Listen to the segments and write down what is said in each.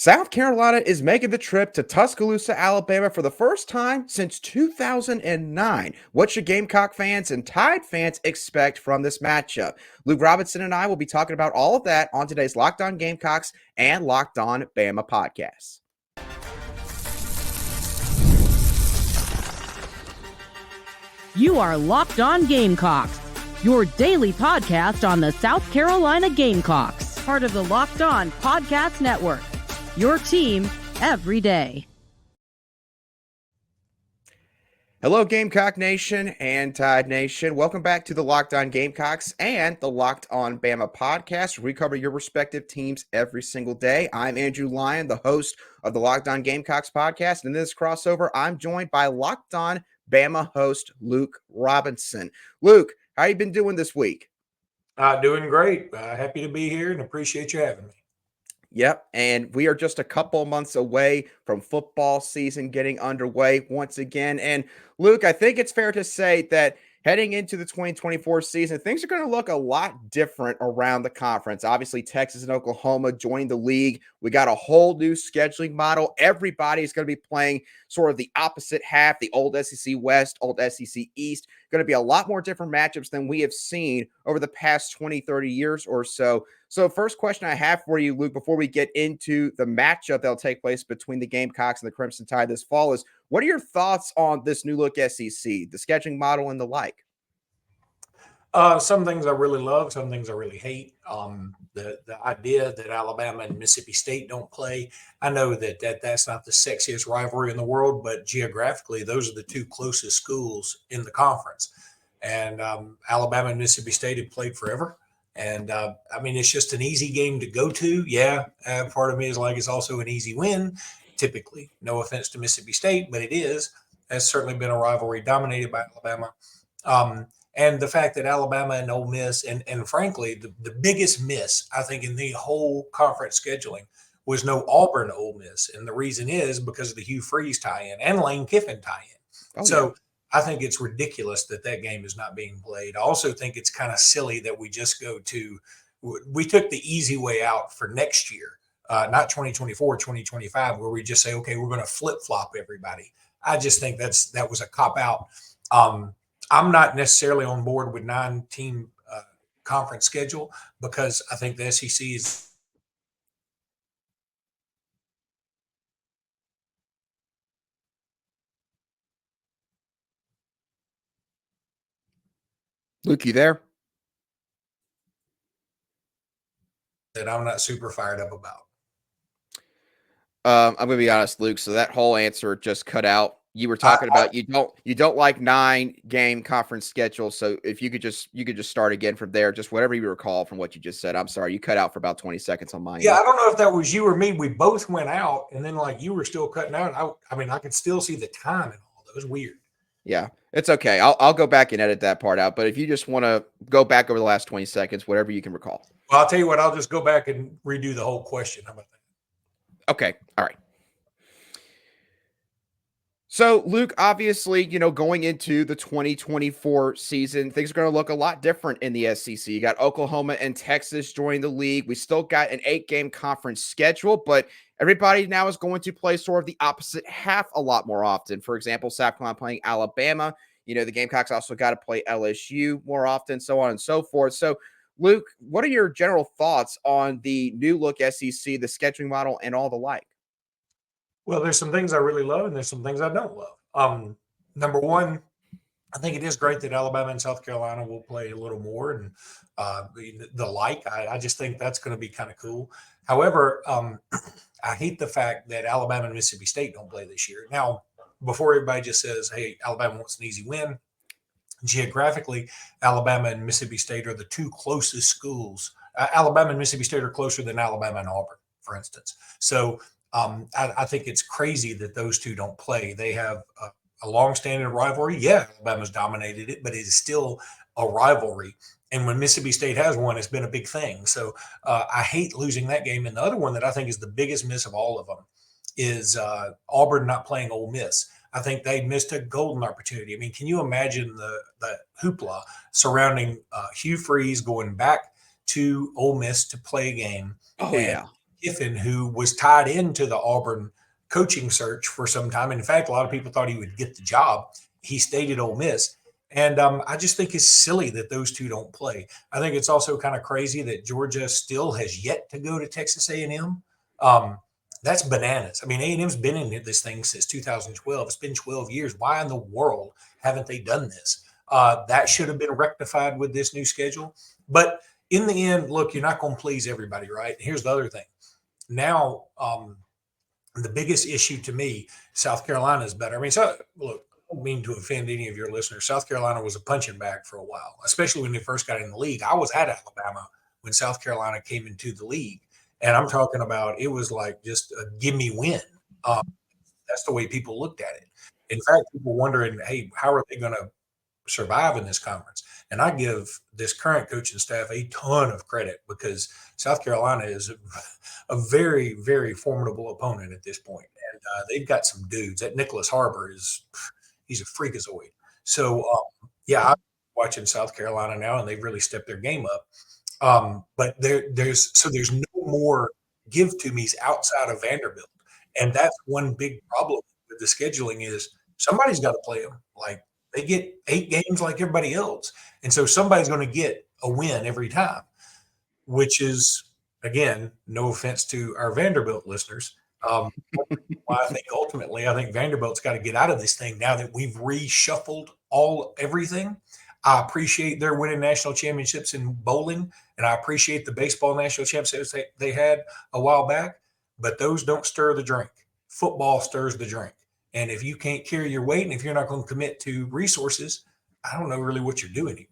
South Carolina is making the trip to Tuscaloosa, Alabama for the first time since 2009. What should Gamecock fans and Tide fans expect from this matchup? Luke Robinson and I will be talking about all of that on today's Locked On Gamecocks and Locked On Bama podcasts. You are Locked On Gamecocks, your daily podcast on the South Carolina Gamecocks, part of the Locked On Podcast Network. Your team every day. Hello, Gamecock Nation and Tide Nation. Welcome back to the Locked On Gamecocks and the Locked On Bama podcast. We cover your respective teams every single day. I'm Andrew Lyon, the host of the Locked On Gamecocks podcast. And in this crossover, I'm joined by Locked On Bama host Luke Robinson. Luke, how you been doing this week? Doing great. Happy to be here and appreciate you having me. Yep, and we are just a couple months away from football season getting underway once again. And Luke, I think it's fair to say that heading into the 2024 season, things are going to look a lot different around the conference. Obviously, Texas and Oklahoma joined the league. We got a whole new scheduling model. Everybody's going to be playing sort of the opposite half, the old SEC West, old SEC East. Going to be a lot more different matchups than we have seen over the past 20, 30 years or so. So first question I have for you, Luke, before we get into the matchup that'll take place between the Gamecocks and the Crimson Tide this fall is, what are your thoughts on this new look SEC, the scheduling model and the like? Some things I really love, some things I really hate. The idea that Alabama and Mississippi State don't play, I know that's not the sexiest rivalry in the world, but geographically, those are the two closest schools in the conference. And Alabama and Mississippi State have played forever. And it's just an easy game to go to. Yeah, part of me is like it's also an easy win, typically. No offense to Mississippi State, but it is. Has certainly been a rivalry dominated by Alabama. And the fact that Alabama and Ole Miss, and frankly, the biggest miss, I think, in the whole conference scheduling was no Auburn Ole Miss. And the reason is because of the Hugh Freeze tie-in and Lane Kiffin tie-in. So I think it's ridiculous that game is not being played. I also think it's kind of silly that we just we took the easy way out for next year, not 2024, 2025, where we just say, okay, we're going to flip-flop everybody. I just think that was a cop-out. I'm not necessarily on board with 9-team conference schedule because I think the SEC is – Luke, you there? that I'm not super fired up about. I'm going to be honest, Luke. So that whole answer just cut out. You were talking about you don't like 9-game conference schedule. So if you could just start again from there, just whatever you recall from what you just said. I'm sorry, you cut out for about 20 seconds on mine. Yeah, I don't know if that was you or me. We both went out, and then you were still cutting out. I could still see the time and all. That was weird. Yeah, it's okay. I'll go back and edit that part out. But if you just want to go back over the last 20 seconds, whatever you can recall. Well, I'll tell you what. I'll just go back and redo the whole question. How about that? Okay. All right. So, Luke, obviously, going into the 2024 season, things are going to look a lot different in the SEC. You got Oklahoma and Texas joining the league. We still got an 8-game conference schedule, but everybody now is going to play sort of the opposite half a lot more often. For example, South Carolina playing Alabama. The Gamecocks also got to play LSU more often, so on and so forth. So, Luke, what are your general thoughts on the new look SEC, the scheduling model, and all the like? Well, there's some things I really love, and there's some things I don't love. Number one, I think it is great that Alabama and South Carolina will play a little more, and the like. I just think that's going to be kind of cool. However, I hate the fact that Alabama and Mississippi State don't play this year. Now, before everybody just says, hey, Alabama wants an easy win, geographically, Alabama and Mississippi State are the two closest schools. Alabama and Mississippi State are closer than Alabama and Auburn, for instance. So I think it's crazy that those two don't play. They have a long-standing rivalry. Yeah, Alabama's dominated it, but it is still a rivalry. And when Mississippi State has one, it's been a big thing. So I hate losing that game. And the other one that I think is the biggest miss of all of them is Auburn not playing Ole Miss. I think they missed a golden opportunity. I mean, can you imagine the hoopla surrounding Hugh Freeze going back to Ole Miss to play a game? Oh, yeah. Kiffin, who was tied into the Auburn coaching search for some time. In fact, a lot of people thought he would get the job. He stayed at Ole Miss. And I just think it's silly that those two don't play. I think it's also kind of crazy that Georgia still has yet to go to Texas A&M. That's bananas. I mean, A&M's been in this thing since 2012. It's been 12 years. Why in the world haven't they done this? That should have been rectified with this new schedule. But in the end, look, you're not going to please everybody, right? Here's the other thing. Now, the biggest issue to me, South Carolina is better. I mean, so look, I don't mean to offend any of your listeners. South Carolina was a punching bag for a while, especially when they first got in the league. I was at Alabama when South Carolina came into the league. And I'm talking about it was like just a give me win. That's the way people looked at it. In fact, people wondering, hey, how are they going to survive in this conference? And I give this current coaching staff a ton of credit because South Carolina is a very, very formidable opponent at this point. And they've got some dudes. That Nicholas Harbor he's a freakazoid. So, I'm watching South Carolina now, and they've really stepped their game up. But there's no more give to me's outside of Vanderbilt. And that's one big problem with the scheduling is somebody's got to play them. Like they get 8 games like everybody else. And so somebody's going to get a win every time, which is, again, no offense to our Vanderbilt listeners. Well, I think Vanderbilt's got to get out of this thing now that we've reshuffled everything. I appreciate their winning national championships in bowling, and I appreciate the baseball national championships they had a while back, but those don't stir the drink. Football stirs the drink. And if you can't carry your weight and if you're not going to commit to resources, I don't know really what you're doing here.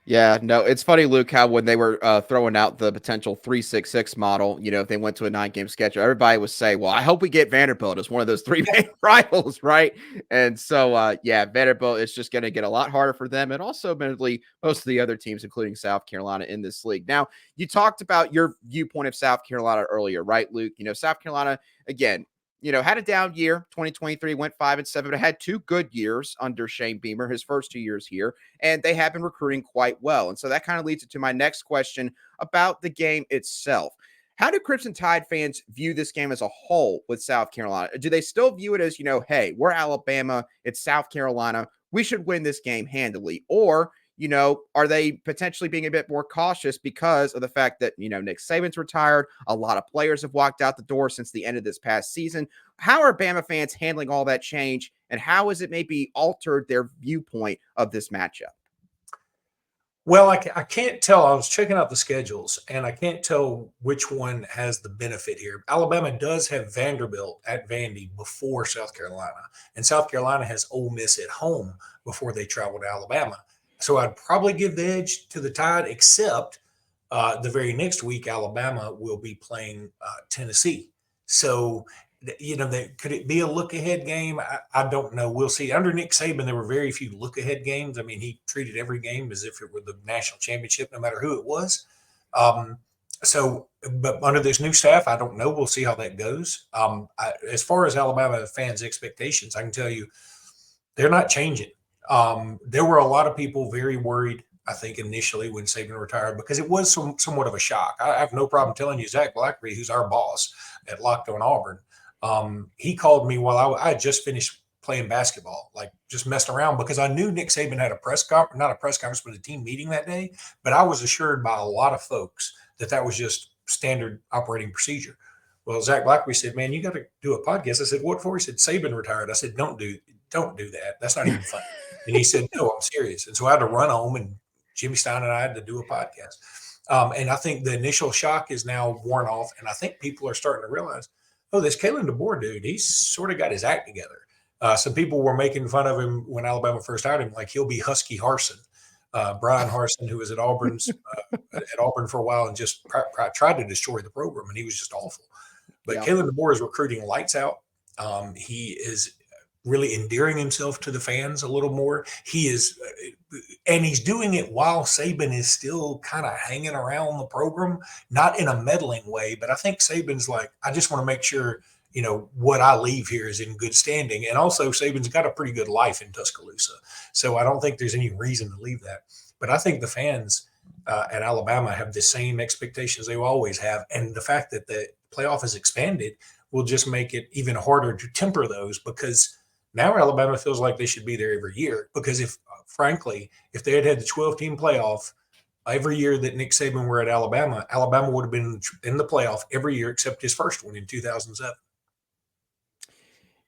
Yeah, no, it's funny, Luke, how when they were throwing out the potential 3-6-6 model, if they went to a 9-game schedule, everybody was saying, well, I hope we get Vanderbilt as one of those 3 main rivals, right? And so, Vanderbilt is just going to get a lot harder for them and also, admittedly, most of the other teams, including South Carolina in this league. Now, you talked about your viewpoint of South Carolina earlier, right, Luke? South Carolina, again, had a down year. 2023 went 5-7, but it had 2 good years under Shane Beamer, his first 2 years here, and they have been recruiting quite well. And so that kind of leads to my next question about the game itself. How do Crimson Tide fans view this game as a whole with South Carolina? Do they still view it as, hey, we're Alabama, it's South Carolina, we should win this game handily? Or, are they potentially being a bit more cautious because of the fact that, Nick Saban's retired? A lot of players have walked out the door since the end of this past season. How are Bama fans handling all that change, and how has it maybe altered their viewpoint of this matchup? Well, I can't tell. I was checking out the schedules, and I can't tell which one has the benefit here. Alabama does have Vanderbilt at Vandy before South Carolina, and South Carolina has Ole Miss at home before they travel to Alabama. So I'd probably give the edge to the Tide, except the very next week, Alabama will be playing Tennessee. So, could it be a look-ahead game? I don't know. We'll see. Under Nick Saban, there were very few look-ahead games. I mean, he treated every game as if it were the national championship, no matter who it was. But under this new staff, I don't know. We'll see how that goes. As far as Alabama fans' expectations, I can tell you they're not changing. There were a lot of people very worried, I think, initially when Saban retired, because it was somewhat of a shock. I have no problem telling you, Zach Blackery, who's our boss at Locked On Auburn, he called me while I had just finished playing basketball, like just messing around, because I knew Nick Saban had not a press conference, but a team meeting that day. But I was assured by a lot of folks that was just standard operating procedure. Well, Zach Blackery said, man, you got to do a podcast. I said, what for? He said, Saban retired. I said, don't do that. That's not even fun. And he said, no, I'm serious. And so I had to run home, and Jimmy Stein and I had to do a podcast. And I think the initial shock is now worn off. And I think people are starting to realize, oh, this Kalen DeBoer dude, he's sort of got his act together. Some people were making fun of him when Alabama first hired him, like he'll be Husky Harsin. Brian Harsin, who was at Auburn for a while and just tried to destroy the program, and he was just awful. But Kalen DeBoer is recruiting lights out. He is really endearing himself to the fans a little more. And he's doing it while Saban is still kind of hanging around the program, not in a meddling way, but I think Saban's like, I just want to make sure, what I leave here is in good standing. And also Saban's got a pretty good life in Tuscaloosa. So I don't think there's any reason to leave that. But I think the fans, at Alabama have the same expectations they always have. And the fact that the playoff has expanded will just make it even harder to temper those, because now Alabama feels like they should be there every year. Because frankly, if they had the 12-team playoff every year that Nick Saban were at Alabama, Alabama would have been in the playoff every year except his first one in 2007.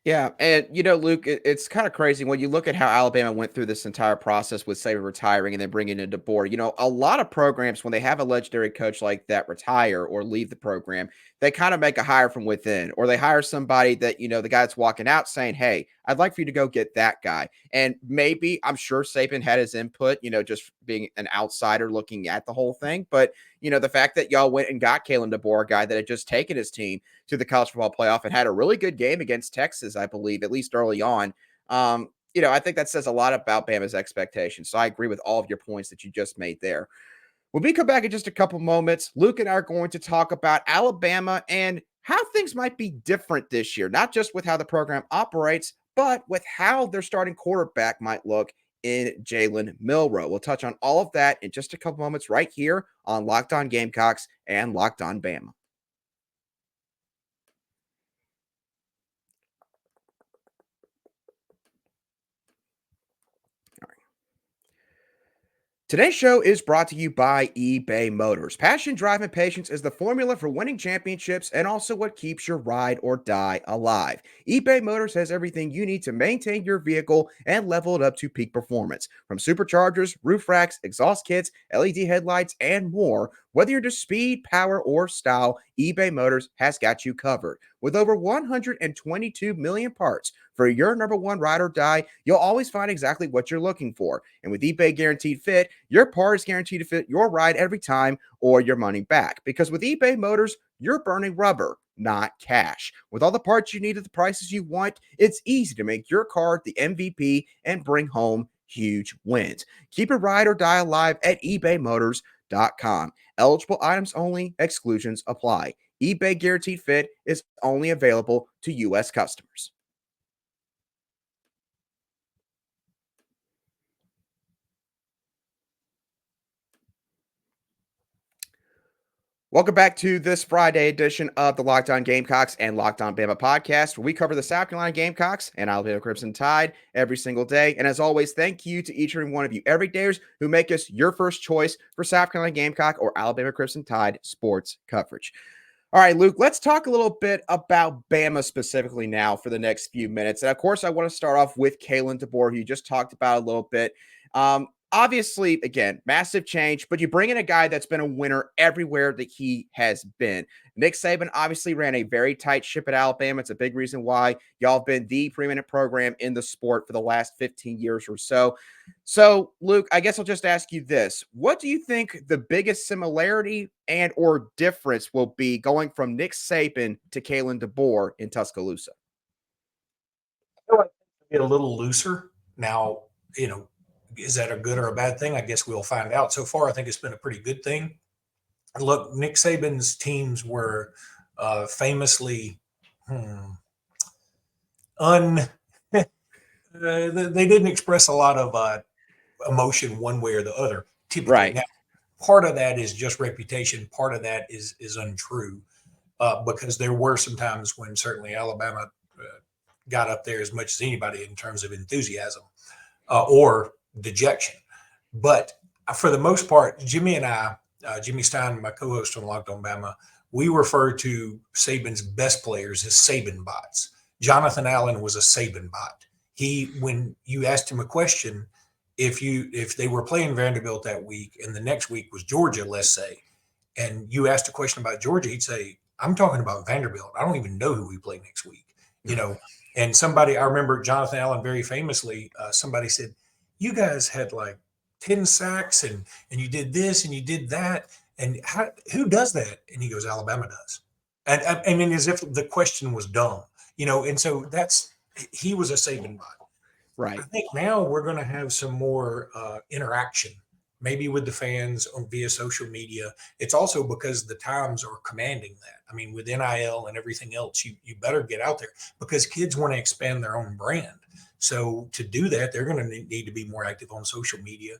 Yeah, and Luke, it's kind of crazy when you look at how Alabama went through this entire process with Saban retiring and then bringing in DeBoer. A lot of programs, when they have a legendary coach like that retire or leave the program, they kind of make a hire from within, or they hire somebody that the guy that's walking out saying, "Hey, I'd like for you to go get that guy." And maybe I'm sure Saban had his input, just being an outsider looking at the whole thing, but the fact that y'all went and got Kalen DeBoer, a guy that had just taken his team to the college football playoff and had a really good game against Texas, I believe, at least early on. I think that says a lot about Bama's expectations. So I agree with all of your points that you just made there. When we come back in just a couple moments, Luke and I are going to talk about Alabama and how things might be different this year, not just with how the program operates, but with how their starting quarterback might look in Jalen Milroe. We'll touch on all of that in just a couple moments right here on Locked On Gamecocks and Locked On Bama. Today's show is brought to you by eBay Motors. Passion, drive, and patience is the formula for winning championships and also what keeps your ride or die alive. eBay Motors has everything you need to maintain your vehicle and level it up to peak performance. From superchargers, roof racks, exhaust kits, LED headlights, and more, whether you're into speed, power, or style, eBay Motors has got you covered. With over 122 million parts for your number one ride or die, you'll always find exactly what you're looking for. And with eBay Guaranteed Fit, your part is guaranteed to fit your ride every time or your money back. Because with eBay Motors, you're burning rubber, not cash. With all the parts you need at the prices you want, it's easy to make your car the MVP and bring home huge wins. Keep your ride or die alive at ebaymotors.com. Eligible items only, exclusions apply. eBay Guaranteed Fit is only available to U.S. customers. Welcome back to this Friday edition of the Locked On Gamecocks and Locked On Bama podcast, where we cover the South Carolina Gamecocks and Alabama Crimson Tide every single day. And as always, thank you to each and every one of you everydayers who make us your first choice for South Carolina Gamecock or Alabama Crimson Tide sports coverage. All right, Luke, let's talk a little bit about Bama specifically now for the next few minutes. And of course, I want to start off with Kalen DeBoer, who you just talked about a little bit. Obviously, again, massive change, but you bring in a guy that's been a winner everywhere that he has been. Nick Saban obviously ran a very tight ship at Alabama. It's a big reason why y'all have been the preeminent program in the sport for the last 15 years or so. So, Luke, I guess I'll just ask you this. What do you think the biggest similarity and or difference will be going from Nick Saban to Kalen DeBoer in Tuscaloosa? I feel like it's a little looser. Now, is that a good or a bad thing? I guess we'll find out. So far, I think it's been a pretty good thing. Look, Nick Saban's teams were famously they didn't express a lot of emotion one way or the other. Typically. Right. Now, part of that is just reputation. Part of that is untrue because there were some times when certainly Alabama got up there as much as anybody in terms of enthusiasm or dejection. But for the most part, Jimmy and I, Jimmy Stein, my co-host on Locked On Bama, we refer to Saban's best players as Saban bots. Jonathan Allen was a Saban bot. When you asked him a question, if they were playing Vanderbilt that week and the next week was Georgia, let's say, and you asked a question about Georgia, he'd say, "I'm talking about Vanderbilt. I don't even know who we play next week." And somebody, I remember Jonathan Allen very famously, somebody said, "You guys had like 10 sacks and you did this and you did that. And who does that?" And he goes, "Alabama does." And I mean, as if the question was dumb, and so he was a Saban bot. Right. I think now we're going to have some more interaction, maybe with the fans via social media. It's also because the times are commanding that. I mean, with NIL and everything else, you better get out there because kids want to expand their own brand. So to do that, they're going to need to be more active on social media.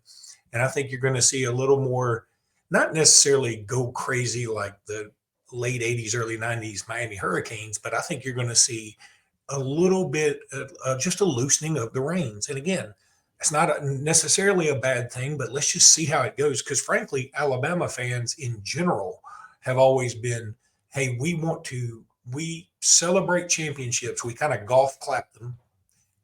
And I think you're going to see a little more, not necessarily go crazy like the late 80s, early 90s Miami Hurricanes, but I think you're going to see a little bit just a loosening of the reins. And again, it's not necessarily a bad thing, but let's just see how it goes. Because frankly, Alabama fans in general have always been, hey, we celebrate championships. We kind of golf clap them,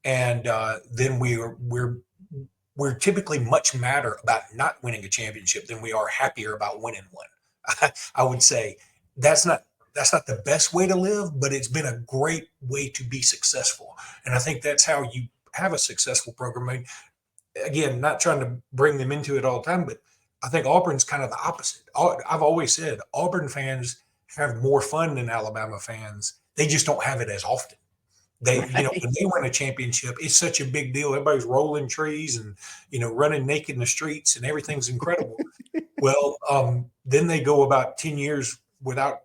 and then we're typically much madder about not winning a championship than we are happier about winning one. I would say that's not the best way to live, but it's been a great way to be successful. And I think that's how you have a successful program. I mean, again, not trying to bring them into it all the time, but I think Auburn's kind of the opposite. I've always said Auburn fans have more fun than Alabama fans. They just don't have it as often. They, Right. when they win a championship, it's such a big deal. Everybody's rolling trees and, running naked in the streets and everything's incredible. Well, then they go about 10 years without,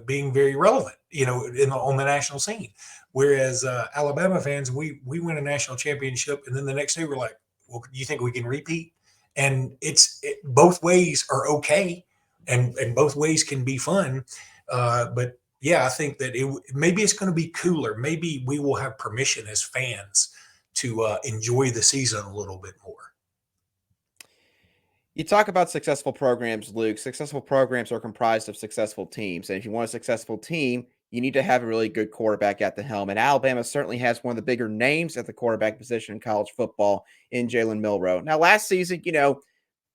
being very relevant, on the national scene. Whereas Alabama fans, we win a national championship, and then the next day we're like, well, do you think we can repeat? And both ways are okay, and both ways can be fun. But yeah, I think that maybe it's going to be cooler. Maybe we will have permission as fans to enjoy the season a little bit more. You talk about successful programs, Luke. Successful programs are comprised of successful teams. And if you want a successful team, you need to have a really good quarterback at the helm. And Alabama certainly has one of the bigger names at the quarterback position in college football in Jalen Milroe. Now, last season,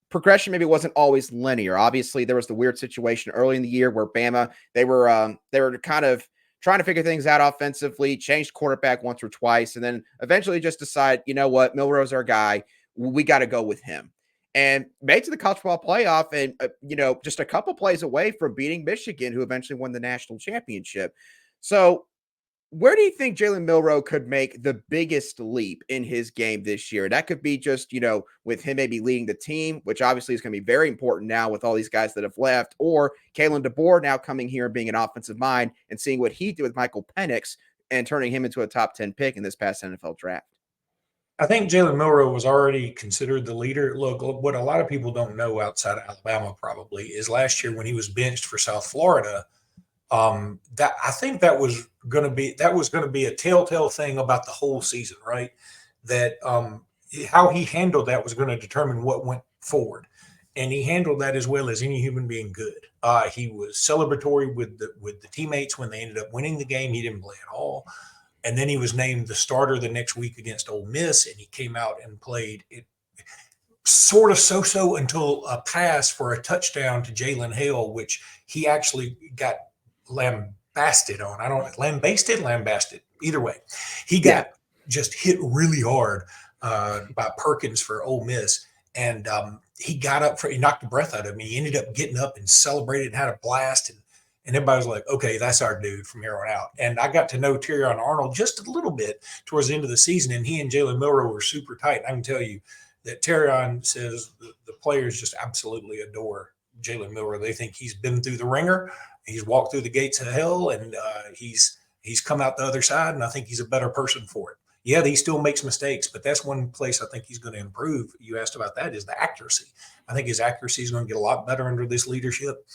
progression maybe wasn't always linear. Obviously, there was the weird situation early in the year where Bama, they were kind of trying to figure things out offensively, changed quarterback once or twice, and then eventually just decide, you know what, Milroe's our guy. We got to go with him. And made to the college football playoff and, just a couple plays away from beating Michigan, who eventually won the national championship. So where do you think Jaylen Milroe could make the biggest leap in his game this year? That could be just, with him maybe leading the team, which obviously is going to be very important now with all these guys that have left, or Kalen DeBoer now coming here and being an offensive mind and seeing what he did with Michael Penix and turning him into a top 10 pick in this past NFL draft. I think Jalen Milroe was already considered the leader. Look, what a lot of people don't know outside of Alabama probably is last year when he was benched for South Florida, that I think that was going to be a telltale thing about the whole season, right? That how he handled that was going to determine what went forward, and he handled that as well as any human being could. He was celebratory with the teammates when they ended up winning the game. He didn't play at all, and then he was named the starter the next week against Ole Miss, and he came out and played it sort of so until a pass for a touchdown to Jalen Hale, which he actually got lambasted on. Lambasted. Either way, he got just hit really hard by Perkins for Ole Miss, and he got up he knocked the breath out of me. He ended up getting up and celebrated and had a blast, and everybody was like, "Okay, that's our dude from here on out." And I got to know Terrion Arnold just a little bit towards the end of the season, and he and Jalen Milroe were super tight. I can tell you that Terrion says the players just absolutely adore Jalen Milroe. They think he's been through the ringer. He's walked through the gates of hell, and he's come out the other side, and I think he's a better person for it. Yeah, he still makes mistakes, but that's one place I think he's going to improve. You asked about that, is the accuracy. I think his accuracy is going to get a lot better under this leadership.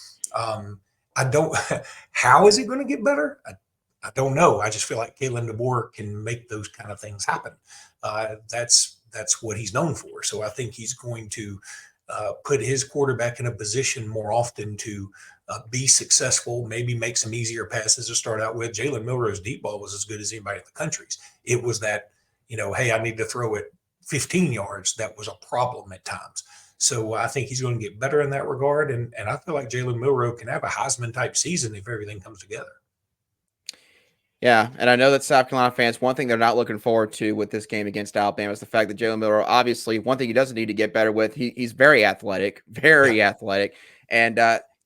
I don't – how is it going to get better? I don't know. I just feel like Kalen DeBoer can make those kind of things happen. That's what he's known for. So I think he's going to put his quarterback in a position more often to be successful, maybe make some easier passes to start out with. Jalen Milroe's deep ball was as good as anybody in the country's. It was that, hey, I need to throw it 15 yards. That was a problem at times. So I think he's going to get better in that regard. And I feel like Jalen Milroe can have a Heisman-type season if everything comes together. Yeah, and I know that South Carolina fans, one thing they're not looking forward to with this game against Alabama is the fact that Jalen Milroe, obviously, one thing he doesn't need to get better with, he's very athletic, athletic. And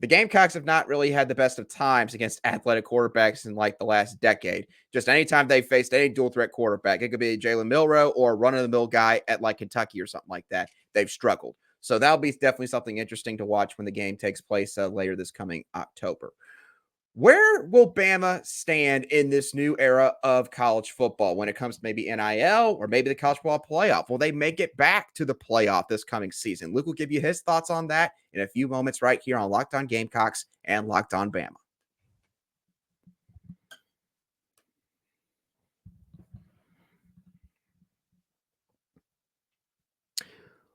the Gamecocks have not really had the best of times against athletic quarterbacks in like the last decade. Just anytime they faced any dual threat quarterback, it could be Jalen Milroe or a run-of-the-mill guy at like Kentucky or something like that. They've struggled. So that'll be definitely something interesting to watch when the game takes place later this coming October. Where will Bama stand in this new era of college football when it comes to maybe NIL or maybe the college football playoff? Will they make it back to the playoff this coming season? Luke will give you his thoughts on that in a few moments right here on Locked On Gamecocks and Locked On Bama.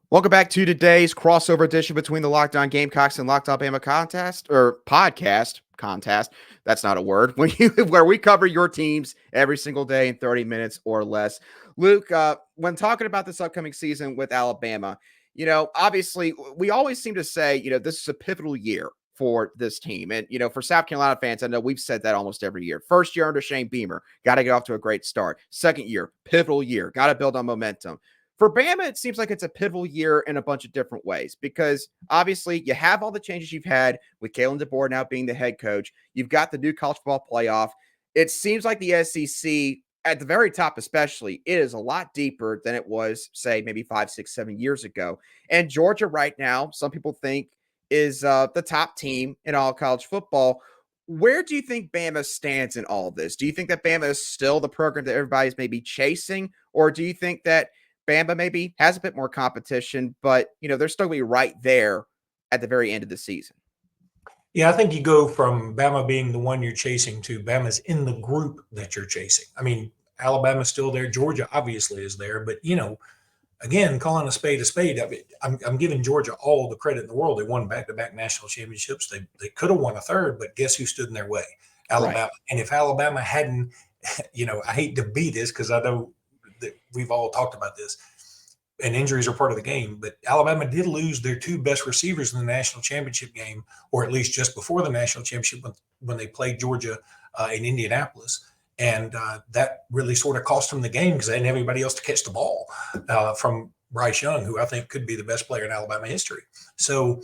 Welcome back to today's crossover edition between the Locked On Gamecocks and Locked On Bama podcast. That's not a word. Where we cover your teams every single day in 30 minutes or less. Luke, when talking about this upcoming season with Alabama, obviously we always seem to say, this is a pivotal year for this team. And, for South Carolina fans, I know we've said that almost every year. First year under Shane Beamer, got to get off to a great start. Second year, pivotal year, got to build on momentum. For Bama, it seems like it's a pivotal year in a bunch of different ways because obviously you have all the changes you've had with Kalen DeBoer now being the head coach. You've got the new college football playoff. It seems like the SEC at the very top, especially, it is a lot deeper than it was, say, maybe 5, 6, 7 years ago. And Georgia right now, some people think is the top team in all college football. Where do you think Bama stands in all of this? Do you think that Bama is still the program that everybody's maybe chasing? Or do you think that Bama maybe has a bit more competition, but, they're still going to be right there at the very end of the season? Yeah, I think you go from Bama being the one you're chasing to Bama's in the group that you're chasing. I mean, Alabama's still there. Georgia obviously is there. But, again, calling a spade, I mean, I'm giving Georgia all the credit in the world. They won back-to-back national championships. They could have won a third, but guess who stood in their way? Alabama. Right. And if Alabama hadn't, I hate to be this because I know that we've all talked about this, and injuries are part of the game, but Alabama did lose their two best receivers in the national championship game, or at least just before the national championship when they played Georgia in Indianapolis. And that really sort of cost them the game because they didn't have anybody else to catch the ball from Bryce Young, who I think could be the best player in Alabama history. So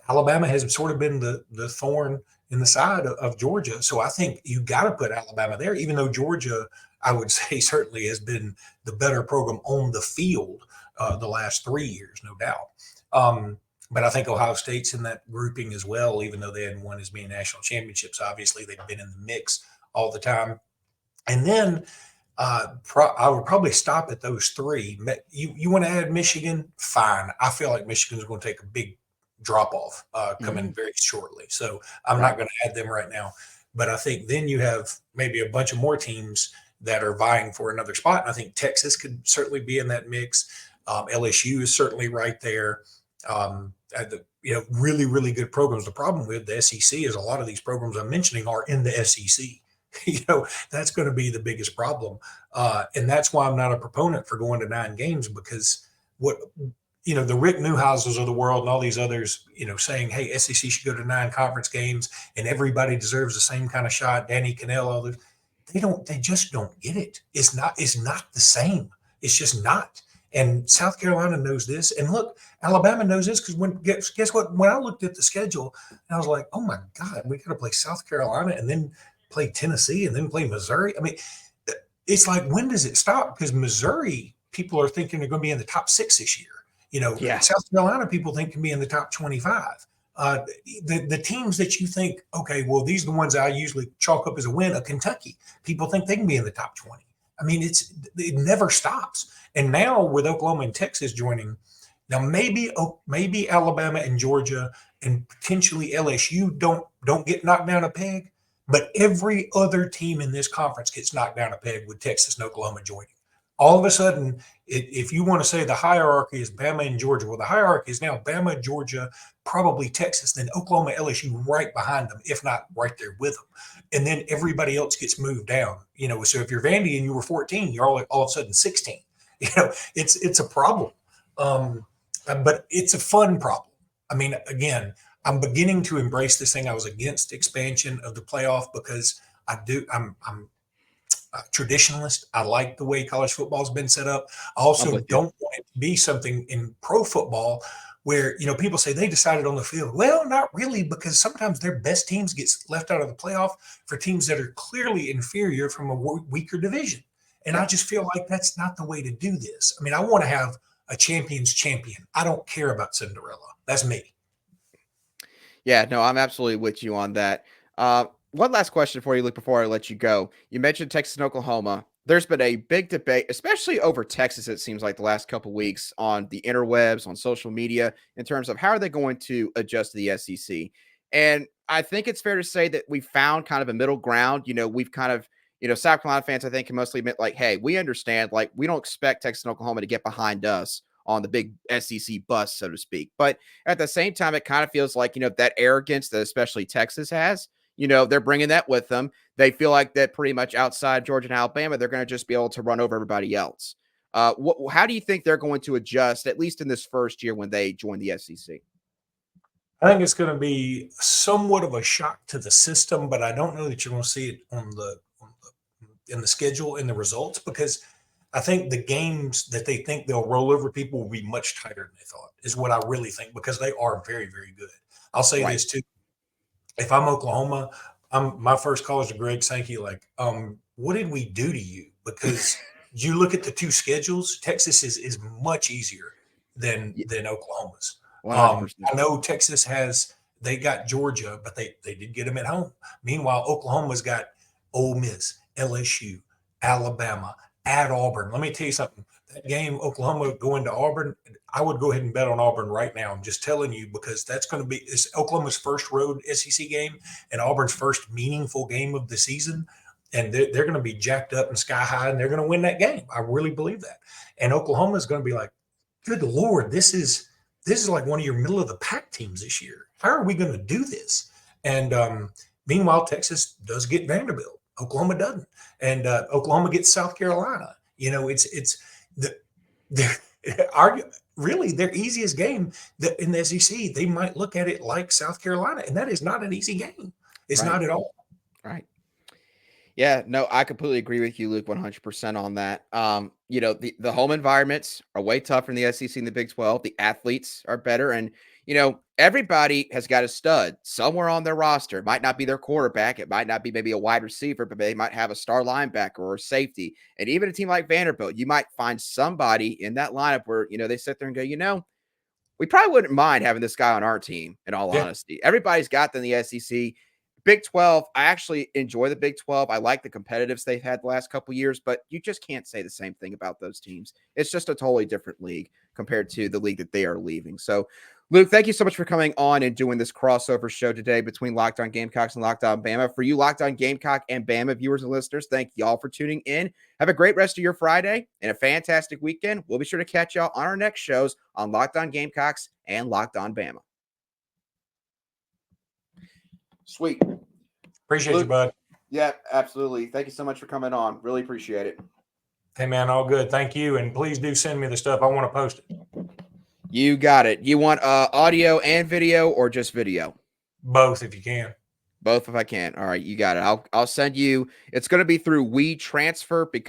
Alabama has sort of been the thorn in the side of Georgia. So I think you got to put Alabama there, even though Georgia, I would say, certainly has been the better program on the field the last 3 years, no doubt. But I think Ohio State's in that grouping as well, even though they hadn't won as many national championships. Obviously, they've been in the mix all the time. And then I would probably stop at those three. You want to add Michigan? Fine. I feel like Michigan's going to take a big drop off coming very shortly. So I'm not going to add them right now. But I think then you have maybe a bunch of more teams that are vying for another spot. And I think Texas could certainly be in that mix. LSU is certainly right there. Really, really good programs. The problem with the SEC is a lot of these programs I'm mentioning are in the SEC. That's going to be the biggest problem. And that's why I'm not a proponent for going to 9 games because the Rick Neuhausers of the world and all these others, saying, hey, SEC should go to 9 conference games and everybody deserves the same kind of shot. Danny Cannell, others. They just don't get it. It's not the same. It's just not. And South Carolina knows this. And look, Alabama knows this because guess what? When I looked at the schedule, I was like, oh my God, we got to play South Carolina and then play Tennessee and then play Missouri. I mean, it's like, when does it stop? Because Missouri, people are thinking they're going to be in the top 6 this year. South Carolina people think can be in the top 25. The teams that you think, okay, well, these are the ones I usually chalk up as a win. Kentucky, people think they can be in the top 20. I mean, it never stops. And now with Oklahoma and Texas joining, now maybe Alabama and Georgia and potentially LSU don't get knocked down a peg, but every other team in this conference gets knocked down a peg with Texas and Oklahoma joining. All of a sudden, if you want to say the hierarchy is Bama and Georgia, well, the hierarchy is now Bama, Georgia, probably Texas, then Oklahoma, LSU right behind them, if not right there with them. And then everybody else gets moved down. So if you're Vandy and you were 14, you're all of a sudden 16. It's a problem. But it's a fun problem. I mean, again, I'm beginning to embrace this thing. I was against expansion of the playoff because I'm a traditionalist. I like the way college football has been set up. I also don't want it to be something in pro football where, people say they decided on the field. Well, not really, because sometimes their best teams get left out of the playoff for teams that are clearly inferior from a weaker division. And I just feel like that's not the way to do this. I mean, I want to have a champion's champion. I don't care about Cinderella. That's me. Yeah, no, I'm absolutely with you on that. One last question for you, Luke, before I let you go. You mentioned Texas and Oklahoma. There's been a big debate, especially over Texas, it seems like the last couple weeks on the interwebs, on social media, in terms of how are they going to adjust to the SEC. And I think it's fair to say that we found kind of a middle ground. We've kind of, South Carolina fans, I think, can mostly admit, like, hey, we understand, like, we don't expect Texas and Oklahoma to get behind us on the big SEC bus, so to speak. But at the same time, it kind of feels like, that arrogance that especially Texas has, they're bringing that with them. They feel like that pretty much outside Georgia and Alabama, they're going to just be able to run over everybody else. How do you think they're going to adjust, at least in this first year when they join the SEC? I think it's going to be somewhat of a shock to the system, but I don't know that you're going to see it in the schedule, in the results, because I think the games that they think they'll roll over people will be much tighter than they thought, is what I really think, because they are very, very good. I'll say this too. If I'm Oklahoma, my first call is to Greg Sankey, like, what did we do to you? Because you look at the two schedules, Texas is much easier than Oklahoma's. I know Texas they got Georgia, but they did get them at home. Meanwhile, Oklahoma's got Ole Miss, LSU, Alabama, at Auburn. Let me tell you something. That game, Oklahoma going to Auburn, I would go ahead and bet on Auburn right now. I'm just telling you, because that's going to be Oklahoma's first road SEC game and Auburn's first meaningful game of the season. And they're going to be jacked up and sky high, and they're going to win that game. I really believe that. And Oklahoma is going to be like, good Lord, this is like one of your middle of the pack teams this year. How are we going to do this? And meanwhile, Texas does get Vanderbilt. Oklahoma doesn't. And Oklahoma gets South Carolina. Really their easiest game in the SEC. They might look at it like South Carolina, and that is not an easy game. It's not at all. Right. Yeah, no, I completely agree with you, Luke, 100% on that. The home environments are way tougher in the SEC and the Big 12. The athletes are better. And, everybody has got a stud somewhere on their roster. It might not be their quarterback. It might not be maybe a wide receiver, but they might have a star linebacker or a safety. And even a team like Vanderbilt, you might find somebody in that lineup where, they sit there and go, we probably wouldn't mind having this guy on our team, in all honesty. Everybody's got them in the SEC. Big 12, I actually enjoy the Big 12. I like the competitives they've had the last couple of years, but you just can't say the same thing about those teams. It's just a totally different league compared to the league that they are leaving. So, Luke, thank you so much for coming on and doing this crossover show today between Locked On Gamecocks and Locked On Bama. For you Locked On Gamecock and Bama viewers and listeners, thank you all for tuning in. Have a great rest of your Friday and a fantastic weekend. We'll be sure to catch y'all on our next shows on Locked On Gamecocks and Locked On Bama. Sweet. Appreciate you, bud. Yeah, absolutely. Thank you so much for coming on. Really appreciate it. Hey, man, all good. Thank you. And please do send me the stuff. I want to post it. You got it. You want audio and video or just video? Both, if you can. Both if I can. All right, you got it. I'll send you. It's going to be through WeTransfer because